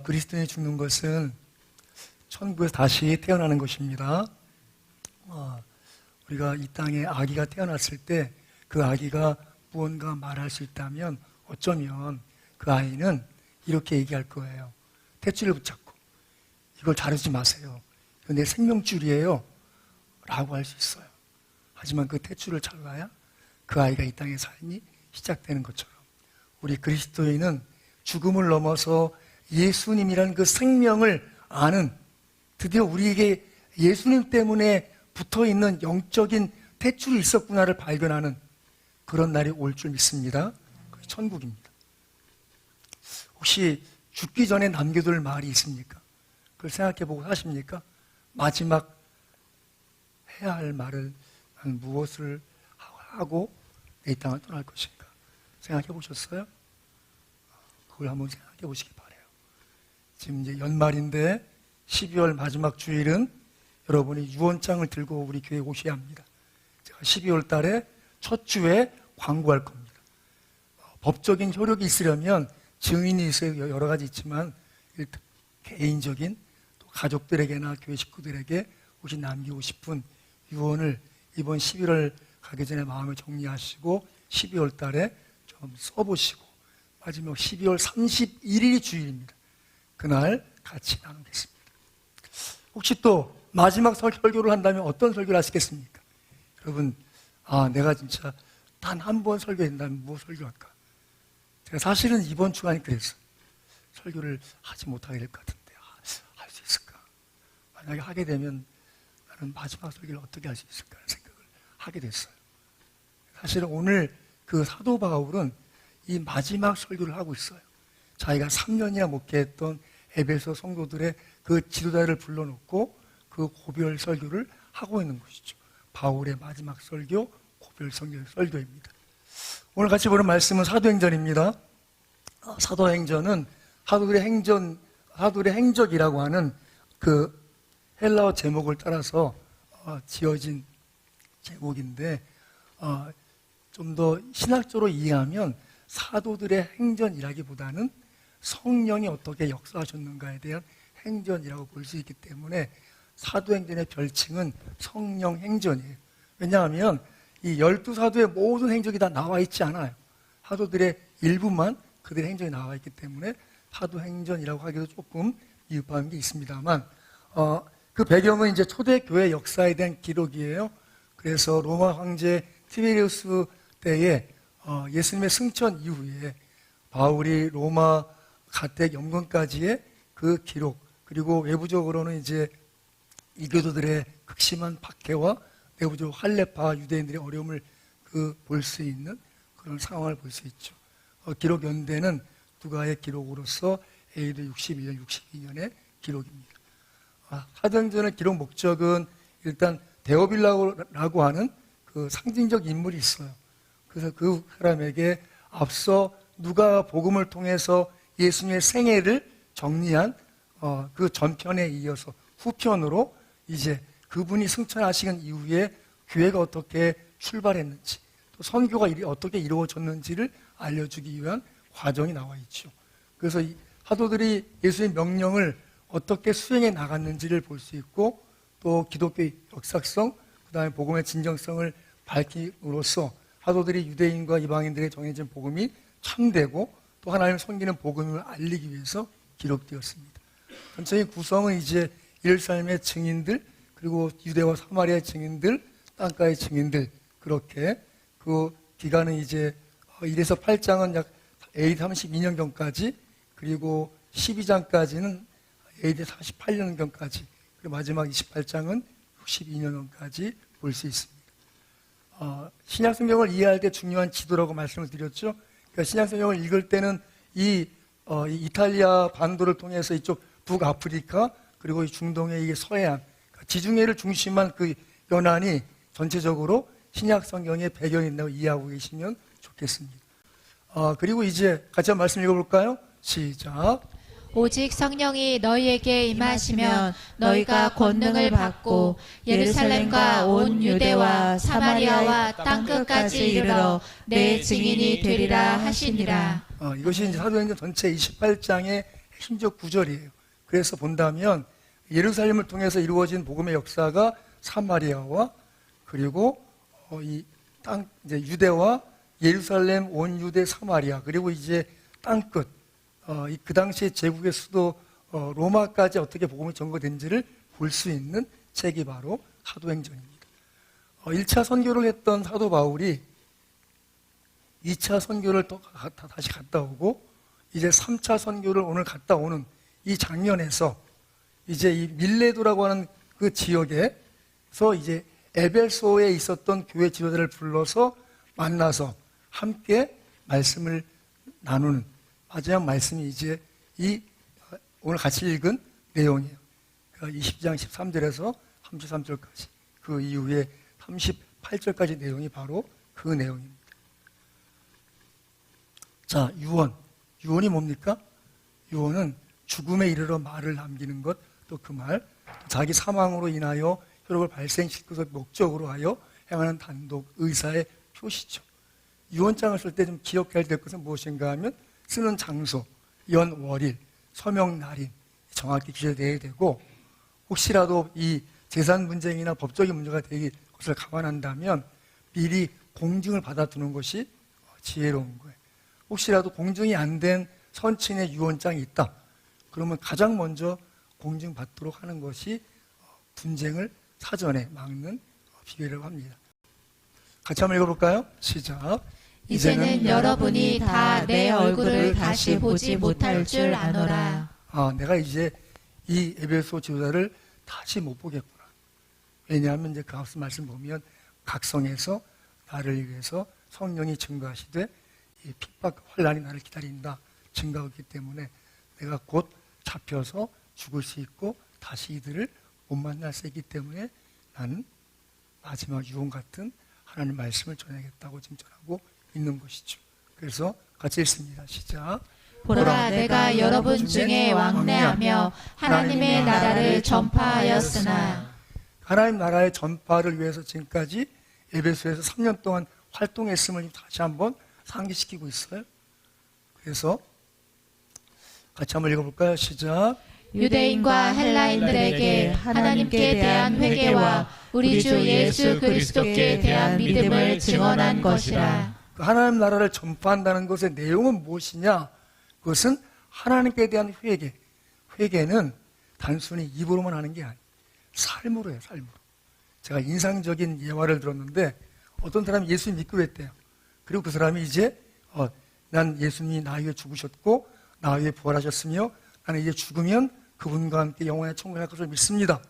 그리스도인이 죽는 것은 천국에서 다시 태어나는 것입니다. 우리가 이 땅에 아기가 태어났을 때 그 아기가 무언가 말할 수 있다면 어쩌면 그 아이는 이렇게 얘기할 거예요. 탯줄을 붙잡고 이걸 자르지 마세요. 이건 내 생명줄이에요 라고 할 수 있어요. 하지만 그 탯줄을 잘라야 그 아이가 이 땅의 삶이 시작되는 것처럼 우리 그리스도인은 죽음을 넘어서 예수님이라는 그 생명을 아는, 드디어 우리에게 예수님 때문에 붙어있는 영적인 탯줄이 있었구나를 발견하는 그런 날이 올 줄 믿습니다. 그게 천국입니다. 혹시 죽기 전에 남겨둘 말이 있습니까? 그걸 생각해보고 사십니까? 마지막 해야 할 말을 나는 무엇을 하고 이 땅을 떠날 것인가 생각해 보셨어요? 그걸 한번 생각해 보시기 바라요. 지금 이제 연말인데 12월 마지막 주일은 여러분이 유언장을 들고 우리 교회에 오셔야 합니다. 제가 12월 달에 첫 주에 광고할 겁니다. 법적인 효력이 있으려면 증인이 있어요. 여러 가지 있지만 개인적인 또 가족들에게나 교회 식구들에게 혹시 남기고 싶은 유언을 이번 11월 가기 전에 마음을 정리하시고 12월 달에 좀 써보시고 마지막 12월 31일이 주일입니다. 그날 같이 나누겠습니다. 혹시 또 마지막 설교를 한다면 어떤 설교를 하시겠습니까? 여러분, 내가 진짜 단 한 번 설교된다면 뭐 설교할까? 제가 사실은 이번 주간에 그랬어요. 설교를 하지 못하게 될 것 같은데 할 수 있을까? 만약에 하게 되면 나는 마지막 설교를 어떻게 할 수 있을까 하는 생각을 하게 됐어요. 사실은 오늘 그 사도 바울은 이 마지막 설교를 하고 있어요. 자기가 3년이나 목회했던 에베소 성도들의 그 지도자를 불러놓고 그 고별 설교를 하고 있는 것이죠. 바울의 마지막 설교, 고별 설교입니다. 오늘 같이 보는 말씀은 사도행전입니다. 사도행전은 사도들의 행적이라고 하는 그 헬라어 제목을 따라서 지어진 제목인데 좀 더 신학적으로 이해하면 사도들의 행전이라기보다는 성령이 어떻게 역사하셨는가에 대한 행전이라고 볼 수 있기 때문에 사도행전의 별칭은 성령행전이에요. 왜냐하면 이 12사도의 모든 행적이 다 나와 있지 않아요. 사도들의 일부만 그들의 행적이 나와 있기 때문에 사도행전이라고 하기도 조금 미흡한 게 있습니다만 그 배경은 이제 초대교회 역사에 대한 기록이에요. 그래서 로마 황제 티베리우스 때에 예수님의 승천 이후에 바울이 로마 가택 영건까지의 그 기록, 그리고 외부적으로는 이제 이교도들의 극심한 박해와 내부적으로 할례파 유대인들의 어려움을 볼 수 있는 그런 상황을 볼 수 있죠. 기록 연대는 누가의 기록으로서 AD 61년, 62년의 기록입니다. 사도행전의 기록 목적은 일단 데오빌라고 하는 그 상징적 인물이 있어요. 그래서 그 사람에게 앞서 누가 복음을 통해서 예수님의 생애를 정리한 그 전편에 이어서 후편으로 이제 그분이 승천하신 이후에 교회가 어떻게 출발했는지 또 선교가 어떻게 이루어졌는지를 알려주기 위한 과정이 나와 있죠. 그래서 이 사도들이 예수의 명령을 어떻게 수행해 나갔는지를 볼 수 있고 또 기독교의 역사성, 그 다음에 복음의 진정성을 밝힘으로써 사도들이 유대인과 이방인들의 정해진 복음이 참되고 또 하나님을 섬기는 복음을 알리기 위해서 기록되었습니다. 전체의 구성은 이제 예루살렘의 증인들, 그리고 유대와 사마리아의 증인들, 땅가의 증인들, 그렇게 그 기간은 이제 1에서 8장은 약 AD 32년경까지, 그리고 12장까지는 AD 48년경까지, 그리고 마지막 28장은 62년경까지 볼 수 있습니다. 신약 성경을 이해할 때 중요한 지도라고 말씀을 드렸죠. 그러니까 신약 성경을 읽을 때는 이 이탈리아 반도를 통해서 이쪽 북아프리카, 그리고 이 중동의 이 서해안, 지중해를 중심한 그 연안이 전체적으로 신약 성경의 배경이 있다고 이해하고 계시면 좋겠습니다. 그리고 이제 같이 한번 말씀 읽어볼까요? 시작. 오직 성령이 너희에게 임하시면 너희가 권능을 받고 예루살렘과 온 유대와 사마리아와 땅끝까지 이르러 내 증인이 되리라 하시니라. 이것이 이제 사도행전 전체 28장의 심지어 구절이에요. 그래서 본다면 예루살렘을 통해서 이루어진 복음의 역사가 사마리아와 그리고 이 땅 이제 유대와 예루살렘, 온 유대, 사마리아 그리고 이제 땅끝 그 당시에 제국의 수도 로마까지 어떻게 복음이 전거된지를 볼 수 있는 책이 바로 사도행전입니다. 1차 선교를 했던 사도 바울이 2차 선교를 또 다시 갔다 오고 이제 3차 선교를 오늘 갔다 오는 이 장면에서 이제 이 밀레도라고 하는 그 지역에서 이제 에베소에 있었던 교회 지도자를 불러서 만나서 함께 말씀을 나누는 마지막 말씀이 이제 이 오늘 같이 읽은 내용이에요. 20장 13절에서 33절까지 그 이후에 38절까지 내용이 바로 그 내용입니다. 자, 유언이 뭡니까? 유언은 죽음에 이르러 말을 남기는 것, 또 그 말, 자기 사망으로 인하여 효력을 발생시킬 것을 목적으로 하여 행하는 단독 의사의 표시죠. 유언장을 쓸 때 좀 기억해야 될 것은 무엇인가 하면 쓰는 장소, 연, 월일, 서명, 날인 정확히 기재되어야 되고 혹시라도 이 재산 분쟁이나 법적인 문제가 되기 것을 감안한다면 미리 공증을 받아두는 것이 지혜로운 거예요. 혹시라도 공증이 안 된 선친의 유언장이 있다. 그러면 가장 먼저 공증받도록 하는 것이 분쟁을 사전에 막는 비결이라고 합니다. 같이 한번 읽어볼까요? 시작. 이제는 여러분이 다 내 얼굴을 다시 보지 못할 줄 아노라. 내가 이제 이 에베소 지도자를 다시 못 보겠구나. 왜냐하면 이제 그 앞서 말씀 보면 각성에서 나를 위해서 성령이 증거하시되 이 핍박 환난이 나를 기다린다 증거하기 때문에 내가 곧 잡혀서 죽을 수 있고 다시 이들을 못 만날 수 있기 때문에 나는 마지막 유언 같은 하나님 말씀을 전하겠다고 지금 전하고 있는 것이죠. 그래서 같이 읽습니다. 시작. 보라, 내가 여러분 중에 왕래하며 하나님의 나라를 전파하였으나. 하나님 나라의 전파를 위해서 지금까지 에베소에서 3년 동안 활동했음을 다시 한번 상기시키고 있어요. 그래서 같이 한번 읽어볼까요? 시작. 유대인과 헬라인들에게 하나님께 대한 회개와 우리 주 예수 그리스도께 대한 믿음을 증언한 것이라. 하나님 나라를 전파한다는 것의 내용은 무엇이냐? 그것은 하나님께 대한 회개. 회개는 단순히 입으로만 하는 게 아니에요. 삶으로 해요, 삶으로. 제가 인상적인 예화를 들었는데 어떤 사람이 예수님 믿기로 했대요. 그리고 그 사람이 이제 난 예수님이 나 위해 죽으셨고 나 위해 부활하셨으며 나는 이제 죽으면 그분과 함께 영원히 천국에 갈 것을 믿습니다.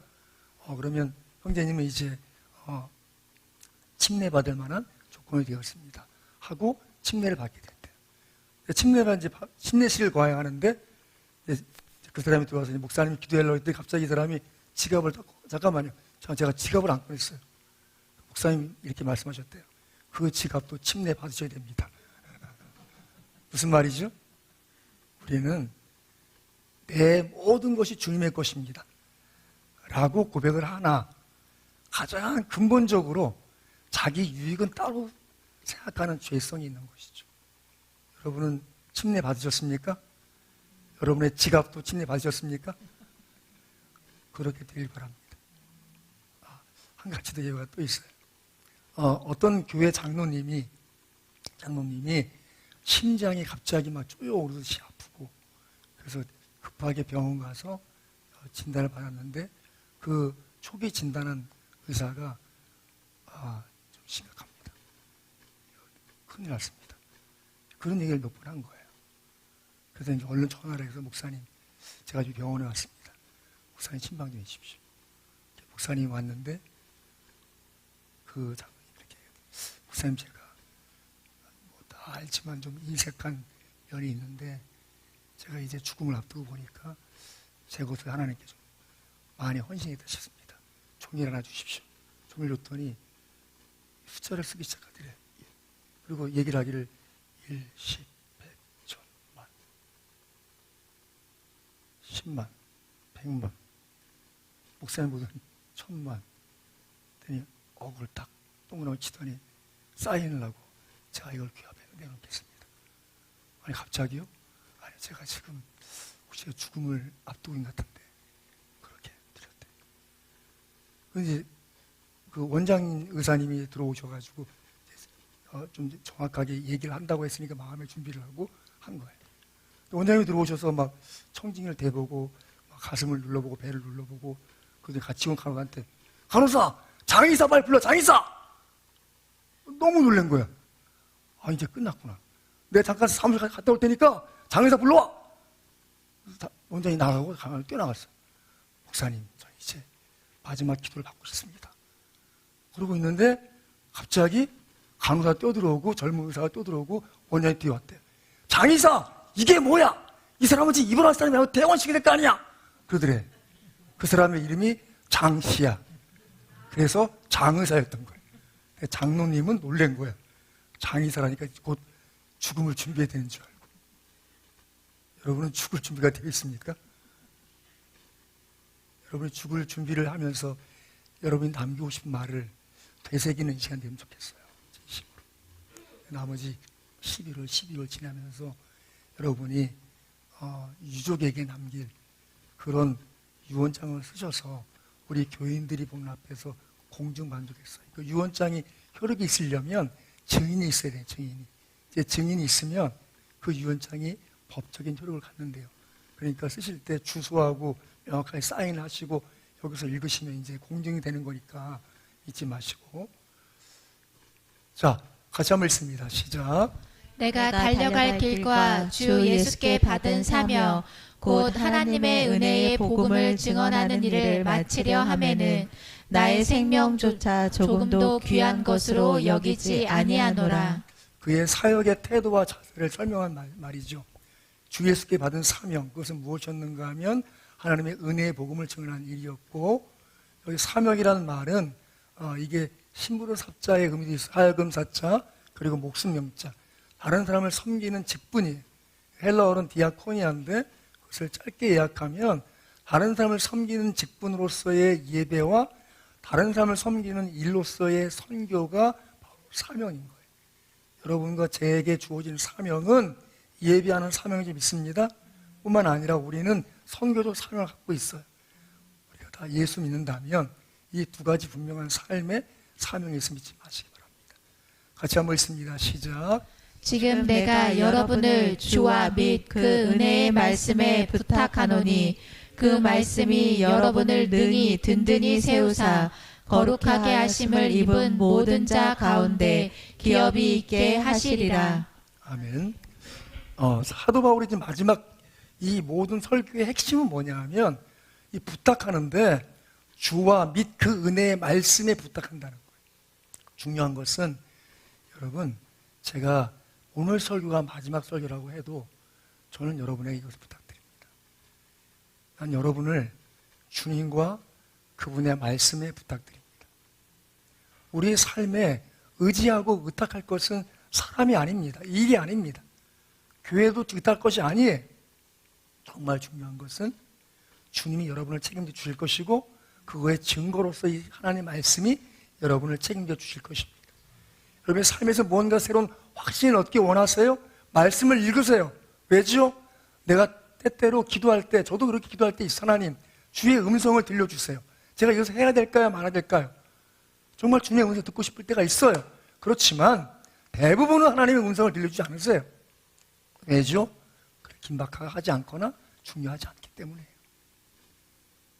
그러면 형제님은 이제 침례받을 만한 조건이 되었습니다. 하고 침례를 받게 됐대요. 침례식을 거행하는데 그 사람이 들어와서 목사님이 기도하려고 했더니 갑자기 이 사람이 지갑을 잠깐만요. 제가 지갑을 안 꺼냈어요. 목사님이 이렇게 말씀하셨대요. 그 지갑도 침례 받으셔야 됩니다. 무슨 말이죠? 우리는 내 모든 것이 주님의 것입니다. 라고 고백을 하나 가장 근본적으로 자기 유익은 따로 생각하는 죄성이 있는 것이죠. 여러분은 침례 받으셨습니까? 여러분의 지갑도 침례 받으셨습니까? 그렇게 되길 바랍니다. 한 가지 더 예화가 또 있어요. 어떤 교회 장로님이 심장이 갑자기 막 쪼여오르듯이 아프고 그래서 급하게 병원 가서 진단을 받았는데 그 초기 진단한 의사가 좀 심각합니다. 큰일 났습니다. 그런 얘기를 몇 번 한 거예요. 그래서 이제 얼른 전화를 해서 목사님, 제가 지금 병원에 왔습니다. 목사님 신방 좀 해주십시오. 목사님이 왔는데 그 장로님이 이렇게 목사님 제가 다 알지만 좀 인색한 면이 있는데 제가 이제 죽음을 앞두고 보니까 제 것을 하나님께 좀 많이 헌신이 되셨습니다. 종이를 하나 주십시오. 종이를 줬더니 숫자를 쓰기 시작하더래요. 그리고 얘기를 하기를 1, 10, 100, 1000만 10만 100만 목사님 보더니 1000만 그랬더니 억을 딱 동그라미 치더니 사인을 하고 제가 이걸 귀 앞에 내놓겠습니다. 아니 갑자기요? 아니 제가 지금 혹시 제가 죽음을 앞두고 있는 것 같은데 그렇게 드렸대요. 그런데 그 원장 의사님이 들어오셔가지고 좀 정확하게 얘기를 한다고 했으니까 마음의 준비를 하고 한 거예요. 원장님이 들어오셔서 막 청진을 대보고 막 가슴을 눌러보고 배를 눌러보고 그런데 같이 온 간호사한테 간호사! 장의사 빨리 불러! 장의사! 너무 놀란 거야. 아 이제 끝났구나. 내가 잠깐 사무실 갔다 올 테니까 장의사 불러와! 원장이 나가고 강을 뛰어나갔어. 목사님 저 이제 마지막 기도를 받고 싶습니다. 그러고 있는데 갑자기 간호사가 뛰어들어오고 젊은 의사가 뛰어들어오고 원장이 뛰어왔대. 장의사! 이게 뭐야? 이 사람은 지금 입원할 사람이 아니고 퇴원시켜야 될 거 아니야? 그러더래. 그 사람의 이름이 장씨야. 그래서 장의사였던 거예요. 장로님은 놀란 거야. 장의사라니까 곧 죽음을 준비해야 되는 줄 알고. 여러분은 죽을 준비가 되어 있습니까? 여러분이 죽을 준비를 하면서 여러분이 남기고 싶은 말을 되새기는 시간 되면 좋겠어요. 진심으로. 나머지 11월 지나면서 여러분이 유족에게 남길 그런 유언장을 쓰셔서 우리 교인들이 보는 앞에서 공중만족했어요. 그 유언장이 효력이 있으려면 증인이 있어야 돼요. 증인이. 이제 증인이 있으면 그 유언장이 법적인 효력을 갖는데요. 그러니까 쓰실 때 주소하고 명확하게 사인하시고 여기서 읽으시면 이제 공증이 되는 거니까 잊지 마시고. 자, 같이 한번 읽습니다. 시작. 내가 달려갈 길과 주 예수께 받은 사명 곧 하나님의 은혜의 복음을 증언하는 일을 마치려 하매는 나의 생명조차 조금도 귀한 것으로 여기지 아니하노라. 그의 사역의 태도와 자세를 설명한 말이죠. 주 예수께 받은 사명, 그것은 무엇이었는가 하면 하나님의 은혜의 복음을 증언하는 일이었고, 여기 사명이라는 말은 이게 신부로 삽자의 의미도 있어요. 하여금 사자 그리고 목숨 명자. 다른 사람을 섬기는 직분이에요. 헬라어는 디아코니아인데 그것을 짧게 요약하면 다른 사람을 섬기는 직분으로서의 예배와 다른 사람을 섬기는 일로서의 선교가 바로 사명인 거예요. 여러분과 저에게 주어진 사명은 예배하는 사명인지 믿습니다. 뿐만 아니라 우리는 선교적 사명을 갖고 있어요. 우리가 다 예수 믿는다면 이 두 가지 분명한 삶의 사명이 있음을 잊지 마시기 바랍니다. 같이 한번 읽습니다. 시작. 지금 내가 여러분을 주와 및 그 은혜의 말씀에 부탁하노니 그 말씀이 여러분을 능히 든든히 세우사 거룩하게 하심을 입은 모든 자 가운데 기업이 있게 하시리라. 아멘. 사도 바울이 지금 마지막 이 모든 설교의 핵심은 뭐냐 하면 이 부탁하는데 주와 및 그 은혜의 말씀에 부탁한다는 거예요. 중요한 것은 여러분, 제가 오늘 설교가 마지막 설교라고 해도 저는 여러분에게 이것을 부탁드립니다. 난 여러분을 주님과 그분의 말씀에 부탁드립니다. 우리의 삶에 의지하고 의탁할 것은 사람이 아닙니다. 일이 아닙니다. 교회도 의탁할 것이 아니에요. 정말 중요한 것은 주님이 여러분을 책임져 주실 것이고 그거의 증거로서 이 하나님의 말씀이 여러분을 책임져 주실 것입니다. 여러분의 삶에서 뭔가 새로운 확신을 얻기 원하세요? 말씀을 읽으세요. 왜지요? 내가 때때로 기도할 때, 저도 그렇게 기도할 때 있어. 하나님, 주의 음성을 들려주세요. 제가 이것을 해야 될까요? 말아야 될까요? 정말 주님의 음성을 듣고 싶을 때가 있어요. 그렇지만 대부분은 하나님의 음성을 들려주지 않으세요. 왜죠? 긴박하지 않거나 중요하지 않기 때문이에요.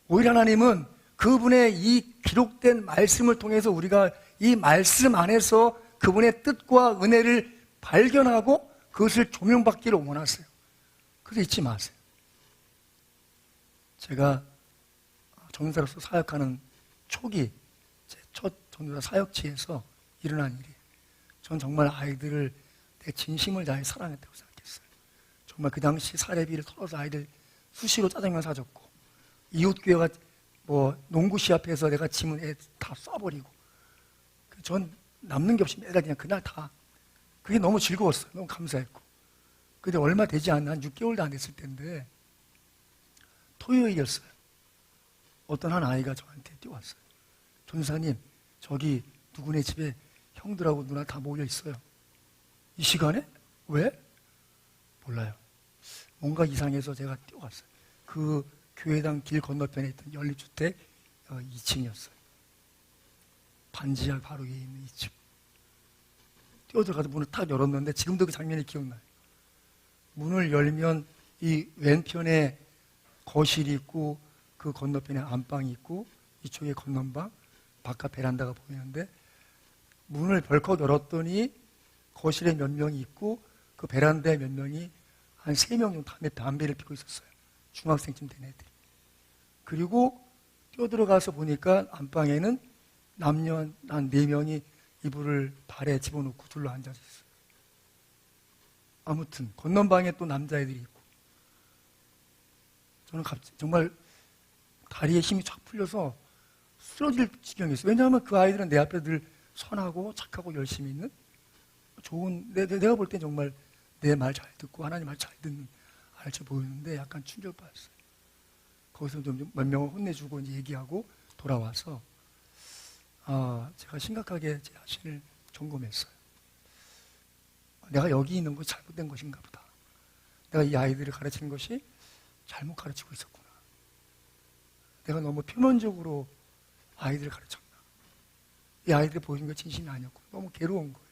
오히려 하나님은 그분의 이 기록된 말씀을 통해서 우리가 이 말씀 안에서 그분의 뜻과 은혜를 발견하고 그것을 조명받기를 원하세요. 그래서 잊지 마세요. 제가 전도사로서 사역하는 초기 제 첫 전도사 사역지에서 일어난 일이에요. 전 정말 아이들을 내 진심을 다해 사랑했다고 생각했어요. 정말 그 당시 사례비를 털어서 아이들 수시로 짜장면 사줬고 이웃교회가 농구 시합해서 내가 짐은 애 다 쏴버리고 전 남는 게 없이 매달 그냥 그날 다 그게 너무 즐거웠어요. 너무 감사했고. 근데 얼마 되지 않은 한 6개월도 안 됐을 텐데 토요일이었어요. 어떤 한 아이가 저한테 뛰어왔어요. 전사님, 저기 누구네 집에 형들하고 누나 다 모여 있어요. 이 시간에? 왜? 몰라요. 뭔가 이상해서 제가 뛰어왔어요. 그 교회당 길 건너편에 있던 연립주택 2층이었어요. 반지하 바로 위에 있는 2층. 뛰어들어가서 문을 탁 열었는데 지금도 그 장면이 기억나요. 문을 열면 이 왼편에 거실이 있고 그 건너편에 안방이 있고 이쪽에 건넌방, 바깥 베란다가 보이는데 문을 벌컥 열었더니 거실에 몇 명이 있고 그 베란다에 몇 명이 한 3명 정도 담배를 피우고 있었어요. 중학생쯤 된 애들이. 그리고 뛰어들어가서 보니까 안방에는 남녀 한 4명이 이불을 발에 집어넣고 둘러 앉아서 있어요. 아무튼 건넌방에 또 남자애들이 있고 저는 갑자기 정말 다리에 힘이 쫙 풀려서 쓰러질 지경이었어요. 왜냐하면 그 아이들은 내 앞에 늘 선하고 착하고 열심히 있는 좋은 내가 볼 땐 정말 내 말 잘 듣고 하나님 말 잘 듣는 아이처럼 보이는데 약간 충격받았어요. 거기서 좀 몇 명을 혼내주고 이제 얘기하고 돌아와서 제가 심각하게 제 자신을 점검했어요. 내가 여기 있는 것이 잘못된 것인가 보다. 내가 이 아이들을 가르치는 것이 잘못 가르치고 있었구나. 내가 너무 표면적으로 아이들을 가르쳤나. 이 아이들이 보여준 게 진심이 아니었고 너무 괴로운 거예요.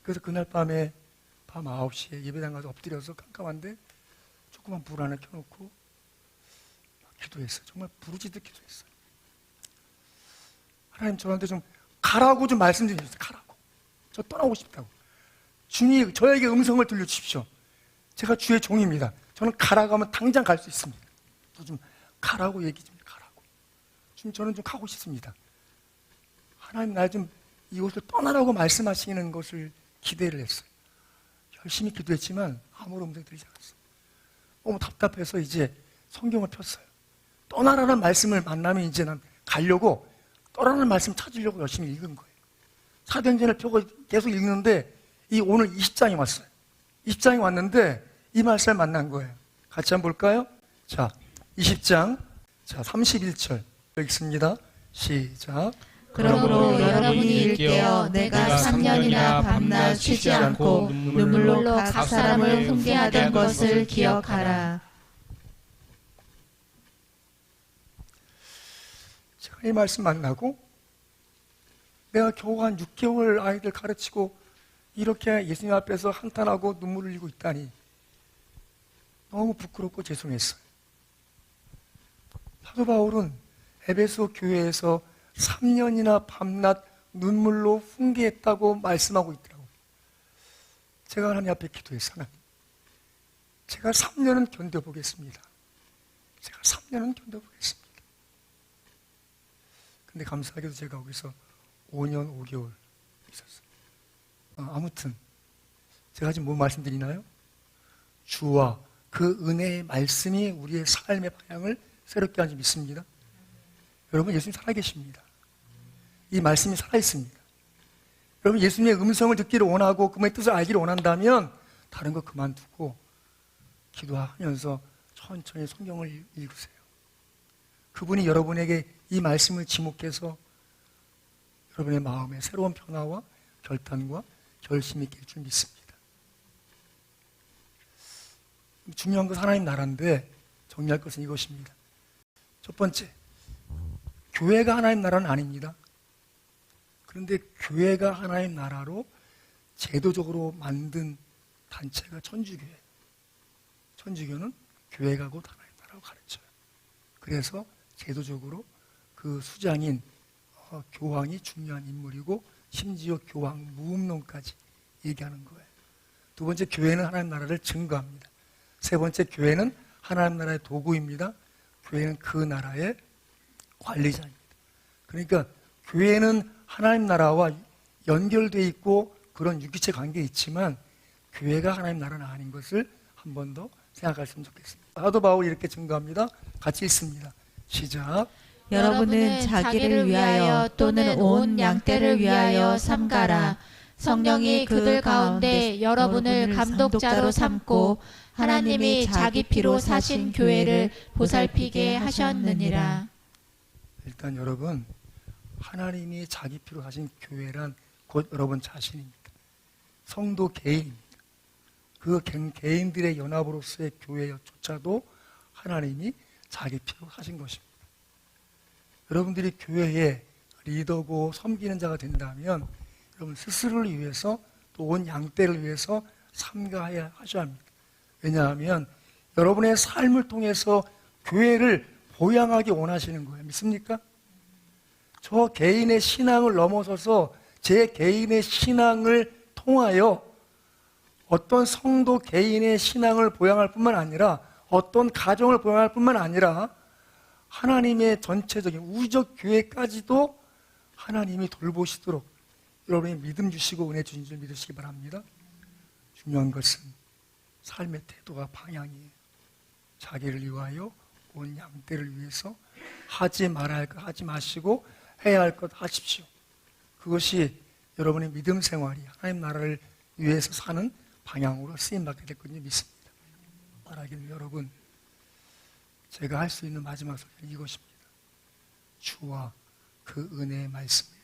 그래서 그날 밤에 밤 9시에 예배당 가서 엎드려서 깜깜한데 조그만 불 하나 켜놓고 기도했어요. 정말 부르짖듯 기도했어요. 하나님 저한테 좀 가라고 좀 말씀 좀 해주세요. 가라고. 저 떠나고 싶다고. 주님 저에게 음성을 들려주십시오. 제가 주의 종입니다. 저는 가라고 하면 당장 갈 수 있습니다. 저 좀 가라고 얘기 좀 가라고. 주님 저는 좀 가고 싶습니다. 하나님 날 좀 이곳을 떠나라고 말씀하시는 것을 기대를 했어요. 열심히 기도했지만 아무런 음성이 들리지 않았어요. 너무 답답해서 이제 성경을 폈어요. 떠나라는 말씀을 만나면 이제 난 가려고 떠나라는 말씀 찾으려고 열심히 읽은 거예요. 사도행전을 펴고 계속 읽는데 오늘 20장이 왔어요. 20장이 왔는데 이 말씀을 만난 거예요. 같이 한번 볼까요? 자, 20장, 자, 31절 읽습니다. 시작. 그러므로 여러분이 일깨어 내가 3년이나 밤낮 쉬지 않고 눈물로 각 사람을 훈계하던 것을 기억하라. 제가 이 말씀 만나고 내가 겨우 한 6개월 아이들 가르치고 이렇게 예수님 앞에서 한탄하고 눈물을 흘리고 있다니 너무 부끄럽고 죄송했어요. 사도 바울은 에베소 교회에서 3년이나 밤낮 눈물로 훈계했다고 말씀하고 있더라고요. 제가 하나님 앞에 기도했어요. 하나님, 제가 3년은 견뎌보겠습니다. 제가 3년은 견뎌보겠습니다. 근데 감사하게도 제가 거기서 5년 5개월 있었어요. 아무튼 제가 지금 뭐 말씀드리나요? 주와 그 은혜의 말씀이 우리의 삶의 방향을 새롭게 하는지 믿습니다. 여러분 예수님 살아계십니다. 이 말씀이 살아있습니다. 여러분 예수님의 음성을 듣기를 원하고 그분의 뜻을 알기를 원한다면 다른 거 그만두고 기도하면서 천천히 성경을 읽으세요. 그분이 여러분에게 이 말씀을 지목해서 여러분의 마음에 새로운 변화와 결단과 결심이 있게 할 줄 믿습니다. 중요한 것은 하나님 나라인데 정리할 것은 이것입니다. 첫 번째, 교회가 하나님 나라는 아닙니다. 그런데 교회가 하나님 나라로 제도적으로 만든 단체가 천주교회예요. 천주교는 교회가 곧 하나님 나라고 가르쳐요. 그래서 제도적으로 그 수장인 교황이 중요한 인물이고 심지어 교황 무음론까지 얘기하는 거예요. 두 번째, 교회는 하나님 나라를 증거합니다. 세 번째, 교회는 하나님 나라의 도구입니다. 교회는 그 나라의 관리자입니다. 그러니까 교회는 하나님 나라와 연결되어 있고 그런 유기체 관계에 있지만 교회가 하나님 나라는 아닌 것을 한 번 더 생각하시면 좋겠습니다. 사도 바울이 이렇게 증거합니다. 같이 읽습니다. 시작. 여러분은 자기를 위하여 또는 온 양떼를 위하여 삼가라. 성령이 그들 가운데 여러분을 감독자로 삼고 하나님이 자기 피로 사신 교회를 보살피게 하셨느니라. 일단 여러분, 하나님이 자기 피로 사신 교회란 곧 여러분 자신입니다. 성도 개인입니다. 그 개인들의 연합으로서의 교회조차도 하나님이 자기 피로 사신 것입니다. 여러분들이 교회에 리더고 섬기는 자가 된다면 여러분 스스로를 위해서 또 온 양떼를 위해서 삼가해야 하셔야 합니다. 왜냐하면 여러분의 삶을 통해서 교회를 보양하기 원하시는 거예요. 믿습니까? 저 개인의 신앙을 넘어서서 제 개인의 신앙을 통하여 어떤 성도 개인의 신앙을 보양할 뿐만 아니라 어떤 가정을 보양할 뿐만 아니라 하나님의 전체적인 우주적 교회까지도 하나님이 돌보시도록 여러분이 믿음 주시고 은혜 주신 줄 믿으시기 바랍니다. 중요한 것은 삶의 태도가 방향이에요. 자기를 위하여 온 양떼를 위해서 하지 말아야 할 것 하지 마시고 해야 할 것 하십시오. 그것이 여러분의 믿음 생활이 하나님 나라를 위해서 사는 방향으로 쓰임받게 될 것을 믿습니다. 말하기는 여러분, 제가 할 수 있는 마지막 소리는 이것입니다. 주와 그 은혜의 말씀에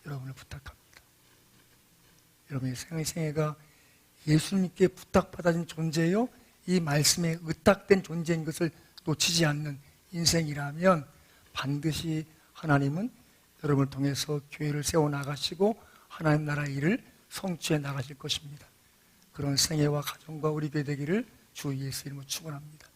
여러분을 부탁합니다. 여러분의 생애가 예수님께 부탁받아진 존재요, 이 말씀에 의탁된 존재인 것을 놓치지 않는 인생이라면 반드시 하나님은 여러분을 통해서 교회를 세워나가시고 하나님 나라의 일을 성취해 나가실 것입니다. 그런 생애와 가정과 우리 교회 되기를 주 예수 이름으로 축원합니다.